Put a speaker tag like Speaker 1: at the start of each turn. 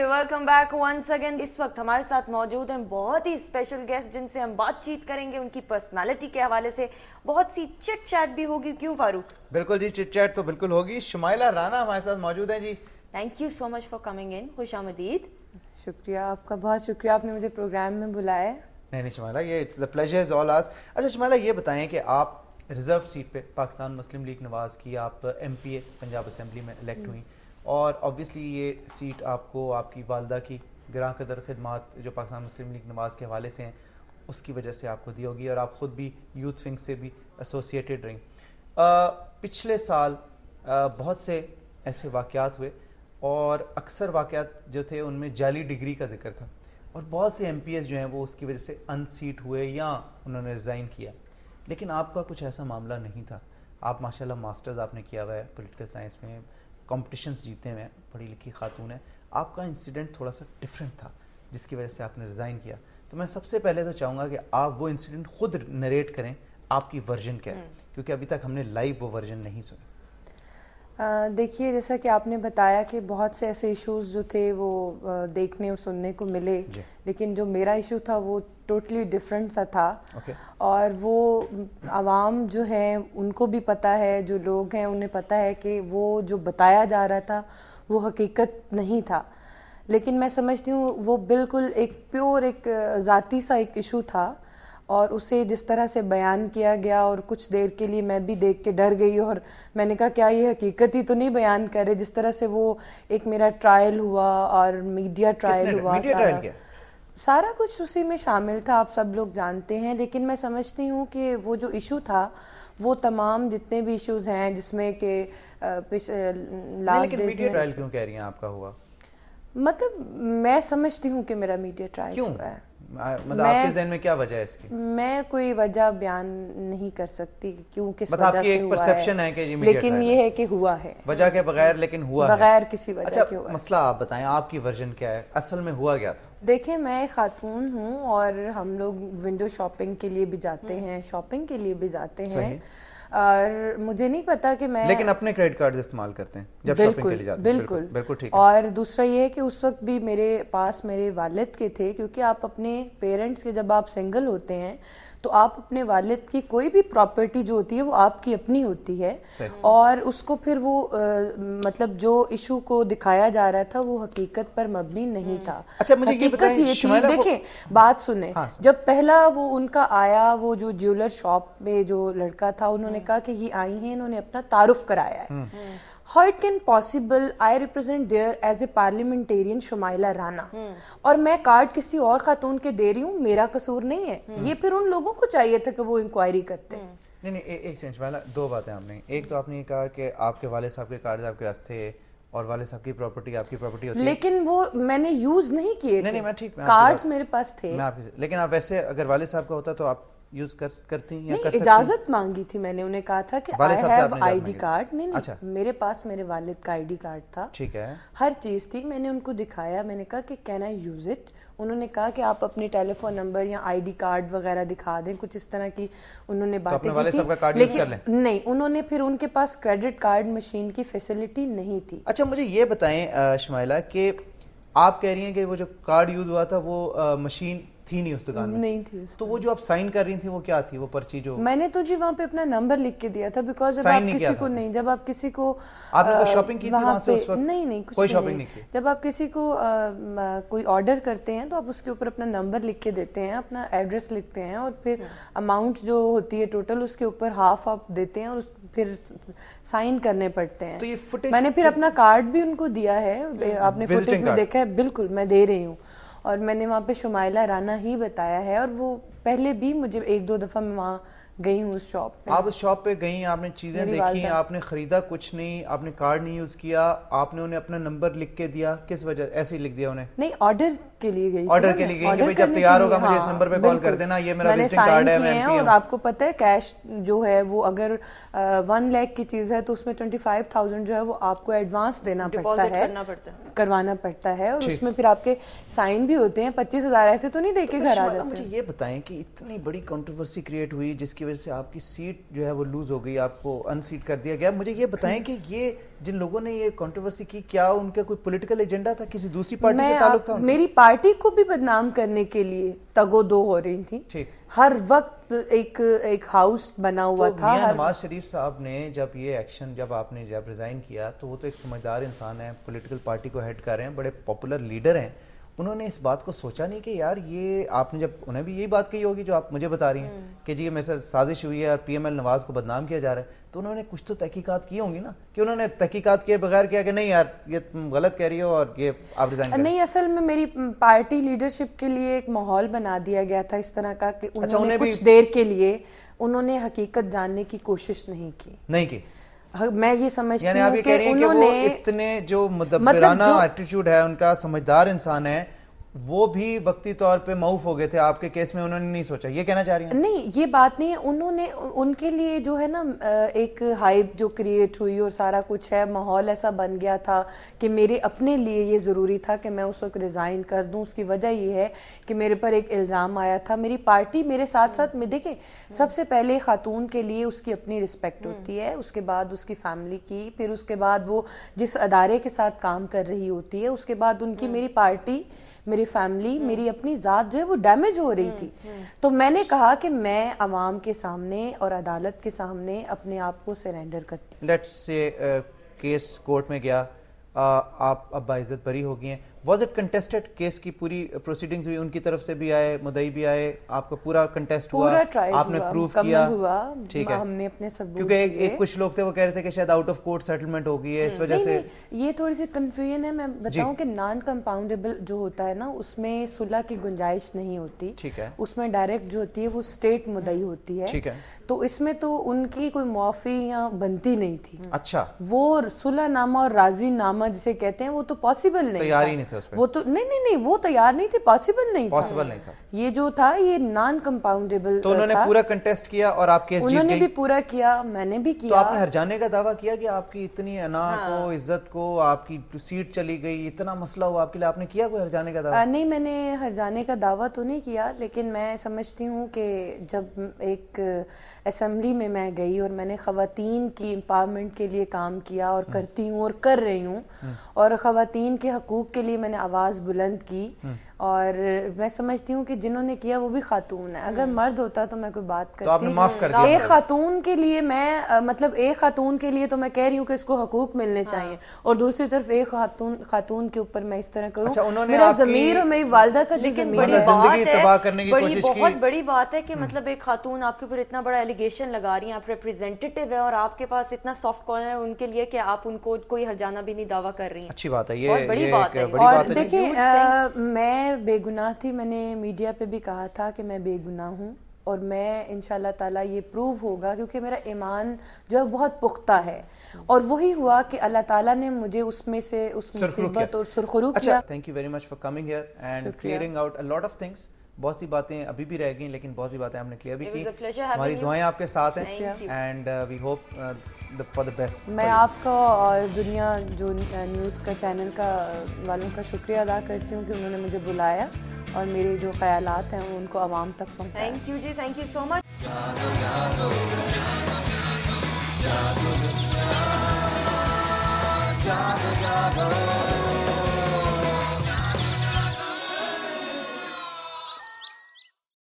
Speaker 1: Welcome back once again. इस वक्त हमारे साथ मौजूद हैं बहुत ही स्पेशल गेस्ट जिनसे हम बातचीत करेंगे उनकी पर्सनालिटी के हवाले से। बहुत सी चिट चैट भी होगी, क्यों फारूक?
Speaker 2: बिल्कुल जी, चिट चैट तो बिल्कुल होगी। शुमाइला राना हमारे साथ मौजूद हैं जी।
Speaker 1: Thank you so much for coming in. खुशामदीद।
Speaker 3: शुक्रिया आपका, बहुत शुक्रिया आपने मुझे प्रोग्राम में बुलाया।
Speaker 2: नहीं शुमाइला, ये it's the pleasure is all ours. अच्छा शुमाइला, ये बताएं कि आप रिजर्व सीट पे पाकिस्तान मुस्लिम लीग नवाज़ की आप MPA पंजाब असेंबली में इलेक्ट हुई, और ऑब्वियसली ये सीट आपको आपकी वालदा की ग्रां कदर खिदमात जो पाकिस्तान मुस्लिम लीग नवाज़ के हवाले से हैं उसकी वजह से आपको दी होगी, और आप ख़ुद भी यूथ विंग से भी एसोसिएटेड रही। पिछले साल बहुत से ऐसे वाक़यात हुए, और अक्सर वाक़यात जो थे उनमें जाली डिग्री का जिक्र था, और बहुत से MPs जो हैं वो उसकी वजह से अनसीट हुए या उन्होंने रिज़ाइन किया। लेकिन आपका कुछ ऐसा मामला नहीं था। आप माशाल्लाह मास्टर्स आपने किया हुआ है पॉलिटिकल साइंस में, कॉम्पिटिशन्स जीते हुए हैं, पढ़ी लिखी खातून है। आपका इंसिडेंट थोड़ा सा डिफरेंट था जिसकी वजह से आपने रिज़ाइन किया। तो मैं सबसे पहले तो चाहूँगा कि आप वो इंसिडेंट खुद नरेट करें, आपकी वर्जन क्या है, क्योंकि अभी तक हमने लाइव वो वर्जन नहीं सुना।
Speaker 3: देखिए, जैसा कि आपने बताया कि बहुत से ऐसे इश्यूज जो थे वो देखने और सुनने को मिले, लेकिन जो मेरा इशू था वो टोटली डिफरेंट सा था। और वो आवाम जो है उनको भी पता है, जो लोग हैं उन्हें पता है कि वो जो बताया जा रहा था वो हकीकत नहीं था। लेकिन मैं समझती हूँ वो बिल्कुल एक प्योर एक ज़ाती सा एक इशू था, और उसे जिस तरह से बयान किया गया, और कुछ देर के लिए मैं भी देख के डर गई, और मैंने कहा क्या ये हकीकत ही तो नहीं बयान कर रहे। जिस तरह से वो एक मेरा ट्रायल हुआ और मीडिया ट्रायल हुआ, सारा कुछ उसी में शामिल था, आप सब लोग जानते हैं। लेकिन मैं समझती हूँ कि वो जो इशू था वो तमाम जितने भी इश्यूज हैं जिसमें कि लास्ट डेज
Speaker 2: मीडिया ट्रायल क्यों कह रही हैं आपका हुआ?
Speaker 3: मतलब मैं समझती हूँ कि मेरा मीडिया ट्रायल हुआ है।
Speaker 2: मतलब आपके ज़हन में क्या वजह है इसकी? मैं
Speaker 3: कोई वजह बयान नहीं कर सकती कि क्यों किस
Speaker 2: वजह से हुआ है।
Speaker 3: एक
Speaker 2: परसेप्शन है कि
Speaker 3: लेकिन ये है कि हुआ है
Speaker 2: वजह के बगैर, लेकिन हुआ
Speaker 3: बगैर किसी वजह
Speaker 2: अच्छा,
Speaker 3: के हुआ।
Speaker 2: मसला आप बताएं, आपकी वर्जन क्या है, असल में हुआ क्या था?
Speaker 3: देखिए, मैं खातून हूँ और हम लोग विंडो शॉपिंग के लिए भी जाते हैं, शॉपिंग के लिए भी जाते हैं, और मुझे नहीं पता कि मैं,
Speaker 2: लेकिन अपने क्रेडिट कार्ड इस्तेमाल करते हैं जब शॉपिंग के लिए जाते हैं।
Speaker 3: बिल्कुल
Speaker 2: बिल्कुल ठीक है।
Speaker 3: और दूसरा ये है कि उस वक्त भी मेरे पास मेरे वालिद के थे, क्योंकि आप अपने पेरेंट्स के, जब आप सिंगल होते हैं तो आप अपने वालिद की कोई भी प्रॉपर्टी जो होती है वो आपकी अपनी होती है, और उसको फिर वो मतलब जो इशू को दिखाया जा रहा था वो हकीकत पर मबनी नहीं था।
Speaker 2: अच्छा, मुझे ये बताएं,
Speaker 3: ये थी, देखें बात सुने। जब पहला वो उनका आया, वो जो ज्वेलर शॉप में जो लड़का था, उन्होंने कहा कि ये आई हैं, इन्होंने अपना तारुफ कराया है। How it can possible I represent there as a parliamentarian Shumaila Rana, और मैं कार्ड किसी और खातून के दे रही हूँ, मेरा कसूर नहीं है। ये फिर उन लोगों को चाहिए था कि वो इंक्वायरी करते हैं।
Speaker 2: नहीं एक सेकंड शुमाइला, दो बातें आपने, एक तो आपने ये कहा कि आपके वाले साहब के कार्ड आपके पास थे और वाले साहब की प्रॉपर्टी आपकी प्रॉपर्टी होती है,
Speaker 3: लेकिन वो मैंने यूज नहीं किए थे।
Speaker 2: नहीं मैं ठीक,
Speaker 3: कार्ड्स मेरे पास थे।
Speaker 2: लेकिन आप वैसे अगर वाले साहब का होता तो आप यूज करती हैं या कर सकती?
Speaker 3: इजाजत मांगी थी मैंने, उन्हें कहा था कि आई हैव ID कार्ड। नहीं
Speaker 2: अच्छा।
Speaker 3: मेरे पास मेरे वालिद का ID कार्ड था,
Speaker 2: ठीक है,
Speaker 3: हर चीज थी। मैंने उनको दिखाया, मैंने कहा कि कैन आई यूज इट। उन्होंने कहा कि आप अपनी टेलीफोन नंबर या ID कार्ड वगैरह दिखा दें, कुछ इस तरह की उन्होंने बातें की थी। लेकिन नहीं, उन्होंने फिर उनके पास क्रेडिट कार्ड मशीन की फैसिलिटी नहीं थी।
Speaker 2: अच्छा, मुझे ये बताएं शुमाइला कि आप कह रही हैं कि वो जो कार्ड यूज हुआ था वो मशीन थी नहीं उस दुकान में?
Speaker 3: नहीं थी।
Speaker 2: तो वो जो आप साइन कर रही थी वो क्या थी, वो पर्ची जो?
Speaker 3: मैंने तो जी वहाँ पे अपना नंबर लिख के दिया था, बिकॉज जब आप किसी को नहीं, जब आप किसी को
Speaker 2: आपने कोई शॉपिंग की थी वहाँ से उस वक्त?
Speaker 3: नहीं
Speaker 2: कोई शॉपिंग नहीं की।
Speaker 3: जब आप किसी को कोई ऑर्डर करते हैं तो आप उसके ऊपर अपना नंबर लिख के देते हैं, अपना एड्रेस लिखते हैं, और फिर अमाउंट जो होती है टोटल उसके ऊपर हाफ आप देते हैं, और फिर साइन करने पड़ते हैं।
Speaker 2: तो ये फुटेज
Speaker 3: मैंने फिर अपना कार्ड भी उनको दिया है, आपने फुटेज में देखा है। बिल्कुल मैं दे रही हूँ, और मैंने वहाँ पे शुमाइला राना ही बताया है, और वो पहले भी मुझे एक दो दफा मैं वहाँ गई हूँ उस शॉप पे।
Speaker 2: आप उस शॉप पे गई, आपने चीजें देखी, आपने खरीदा कुछ नहीं, आपने कार्ड नहीं यूज किया, आपने उन्हें अपना नंबर लिख के दिया, किस वजह ऐसे ही लिख दिया उन्हें?
Speaker 3: नहीं, ऑर्डर के लिए गई,
Speaker 2: ऑर्डर के लिए गई कि भाई जब तैयार होगा मुझे इस नंबर पे कॉल कर देना, ये मेरा विजिटिंग कार्ड है, मैं MP हूं।
Speaker 3: और आपको पता है कैश जो है वो अगर 1 लाख की चीज है तो उसमें 25,000 जो है वो आपको एडवांस देना पड़ता है, करवाना पड़ता है, और उसमें फिर आपके साइन भी होते हैं। 25,000 ऐसे तो नहीं देके घर आ जाते।
Speaker 2: मुझे ये बताएं कि इतनी बड़ी कंट्रोवर्सी क्रिएट हुई जिसकी کی وجہ سے آپ کی سیٹ جو ہے وہ لوز ہو گئی, آپ کو ان سیٹ کر دیا گیا. مجھے یہ بتائیں کہ یہ جن لوگوں نے یہ کنٹروورسی کی, کیا ان کا کوئی پولیٹیکل ایجنڈا تھا, کسی دوسری پارٹی سے تعلق تھا؟
Speaker 3: میری پارٹی کو بھی بدنام کرنے کے لیے تگ و دو ہو رہی تھی.
Speaker 2: ٹھیک,
Speaker 3: ہر وقت ایک ہاؤس بنا ہوا تھا.
Speaker 2: میاں نواز شریف صاحب نے جب یہ ایکشن, جب آپ نے جب ریزائن کیا, تو وہ تو ایک سمجھدار انسان ہیں, پولیٹیکل پارٹی کو ہیڈ کر رہے ہیں, بڑے پاپولر لیڈر ہیں. انہوں نے اس بات کو سوچا نہیں کہ یار یہ, آپ نے جب انہیں بھی یہی بات کہی ہوگی جو آپ مجھے بتا رہی ہیں کہ جی یہ میرے سے سازش ہوئی ہے اور پی ایم ایل نواز کو بدنام کیا جا رہا ہے, تو انہوں نے کچھ تو تحقیقات کی ہوں گی نا, کہ انہوں نے تحقیقات کیے بغیر کیا کہ نہیں یار یہ تم غلط کہہ رہی ہو اور یہ آپ ریزائن کریں؟
Speaker 3: نہیں, اصل میں میری پارٹی لیڈرشپ کے لیے ایک ماحول بنا دیا گیا تھا اس طرح کا کہ انہوں نے کچھ دیر کے لیے انہوں نے حقیقت جاننے کی کوشش نہیں کی. میں یہ سمجھتی ہوں کہ انہوں نے
Speaker 2: اتنے جو مدبرانہ ایٹیٹیوڈ ہے ان کا, سمجھدار انسان ہے, وہ بھی وقتی طور پہ معاف ہو گئے تھے آپ کے کیس میں, انہوں نے نہیں سوچا, یہ کہنا چاہ رہی ہیں؟
Speaker 3: نہیں, یہ بات نہیں ہے. انہوں نے, ان کے لیے جو ہے نا ایک ہائپ جو کریٹ ہوئی اور سارا کچھ ہے, ماحول ایسا بن گیا تھا کہ میرے اپنے لیے یہ ضروری تھا کہ میں اس وقت ریزائن کر دوں. اس کی وجہ یہ ہے کہ میرے پر ایک الزام آیا تھا. میری پارٹی میرے ساتھ ساتھ میں, دیکھیں سب سے پہلے خاتون کے لیے اس کی اپنی رسپیکٹ ہوتی ہے, اس کے بعد اس کی فیملی کی, پھر اس کے بعد وہ جس ادارے کے ساتھ کام کر رہی ہوتی ہے, اس کے بعد ان کی, میری پارٹی, میری فیملی, میری اپنی ذات جو ہے وہ ڈیمیج ہو رہی تھی. تو میں نے کہا کہ میں عوام کے سامنے اور عدالت کے سامنے اپنے آپ کو سرینڈر کرتی ہوں.
Speaker 2: لیٹس سے کیس کورٹ میں گیا, آپ اب باعزت بری ہو گئی ہیں. واز اٹ کنٹیسٹڈ کیس کی پوری پروسیڈنگز ہوئی, ان کی طرف سے بھی آئے, مدعی بھی آئے, آپ کا پورا کنٹیسٹ ہوا, آپ نے پروف کیا؟
Speaker 3: ٹھیک ہے, ہم نے اپنے ثبوت,
Speaker 2: کیونکہ ایک کچھ لوگ تھے وہ کہہ رہے تھے کہ شاید آؤٹ آف کورٹ سیٹلمنٹ ہو گئی ہے, اس وجہ سے
Speaker 3: یہ تھوڑی سی کنفیوژن ہے. میں بتاؤں کہ نان کمپاؤنڈیبل جو ہوتا ہے نا, اس میں صلح کی گنجائش نہیں ہوتی.
Speaker 2: ٹھیک ہے,
Speaker 3: اس میں ڈائریکٹ جو ہوتی ہے وہ اسٹیٹ مدعی ہوتی ہے.
Speaker 2: ٹھیک ہے,
Speaker 3: تو اس میں تو ان کی کوئی معافی یا بنتی نہیں تھی.
Speaker 2: اچھا,
Speaker 3: وہ صلح نامہ اور راضی نامہ جسے کہتے ہیں وہ تو پاسبل نہیں,
Speaker 2: تیار ہی نہیں تھا اس پہ.
Speaker 3: وہ تو نہیں, وہ تیار نہیں تھے, پاسبل نہیں
Speaker 2: تھا.
Speaker 3: یہ جو تھا یہ نان کمپاؤنڈیبل.
Speaker 2: تو انہوں نے پورا کنٹیسٹ کیا اور آپ کیس جیت گئی.
Speaker 3: انہوں نے بھی پورا کیا, میں نے بھی کیا.
Speaker 2: تو آپ نے ہرجانے کا دعویٰ کیا کہ آپ کی اتنی انا کو, عزت کو, آپ کی سیٹ چلی گئی, اتنا مسئلہ ہوا آپ کے لیے, آپ نے کیا کوئی ہرجانے کا دعویٰ؟
Speaker 3: نہیں, میں نے ہرجانے کا دعویٰ تو نہیں کیا, لیکن میں سمجھتی ہوں کہ جب ایک اسمبلی میں گئی اور میں نے خواتین کی امپاورمنٹ کے لیے کام کیا اور کرتی ہوں اور کر رہی ہوں, اور خواتین کے حقوق کے لیے میں نے آواز بلند کی, اور میں سمجھتی ہوں کہ جنہوں نے کیا وہ بھی خاتون ہے. اگر مرد ہوتا تو میں کوئی بات کرتی. ایک خاتون کے لیے میں, مطلب ایک خاتون کے لیے تو میں کہہ رہی ہوں کہ اس کو حقوق ملنے چاہیے, اور دوسری طرف ایک خاتون کے اوپر میں اس طرح کروں. میرا ضمیر اور میری والدہ کا جو ضمیر
Speaker 1: ہے, بہت بڑی بات ہے کہ مطلب ایک خاتون آپ کے اوپر اتنا بڑا ایلیگیشن لگا رہی ہیں, آپ ریپرزینٹیٹیو ہے اور آپ کے پاس اتنا سافٹ کارنر ہے ان کے لیے کہ آپ ان کو کوئی ہرجانہ بھی نہیں دعویٰ کر رہی ہیں.
Speaker 2: اچھی بات ہے, یہ
Speaker 1: بہت بڑی بات ہے.
Speaker 3: اور دیکھیں میں بے گناہ تھی, میں نے میڈیا پہ بھی کہا تھا کہ میں بے گناہ ہوں, اور میں انشاءاللہ تعالیٰ یہ پروو ہوگا کیونکہ میرا ایمان جو ہے بہت پختہ ہے, اور وہی ہوا کہ اللہ تعالیٰ نے مجھے اس میں سے اس مصیبت اور سرخرو کیا.
Speaker 2: Thank you very much for coming here and clearing out a lot of things. بہت سی باتیں ابھی بھی رہ گئیں لیکن بہت سی باتیں ہم نے کلیئر بھی کی. ہماری دعائیں آپ کے ساتھ ہیں and we hope for the best.
Speaker 3: میں آپ کا اور دنیا جو نیوز کا چینل کا والوں کا شکریہ ادا کرتی ہوں کہ انہوں نے مجھے بلایا اور میرے جو خیالات ہیں وہ ان کو عوام تک پہنچائے.
Speaker 1: تھینک یو جی, تھینک یو سو مچ.
Speaker 4: جاگو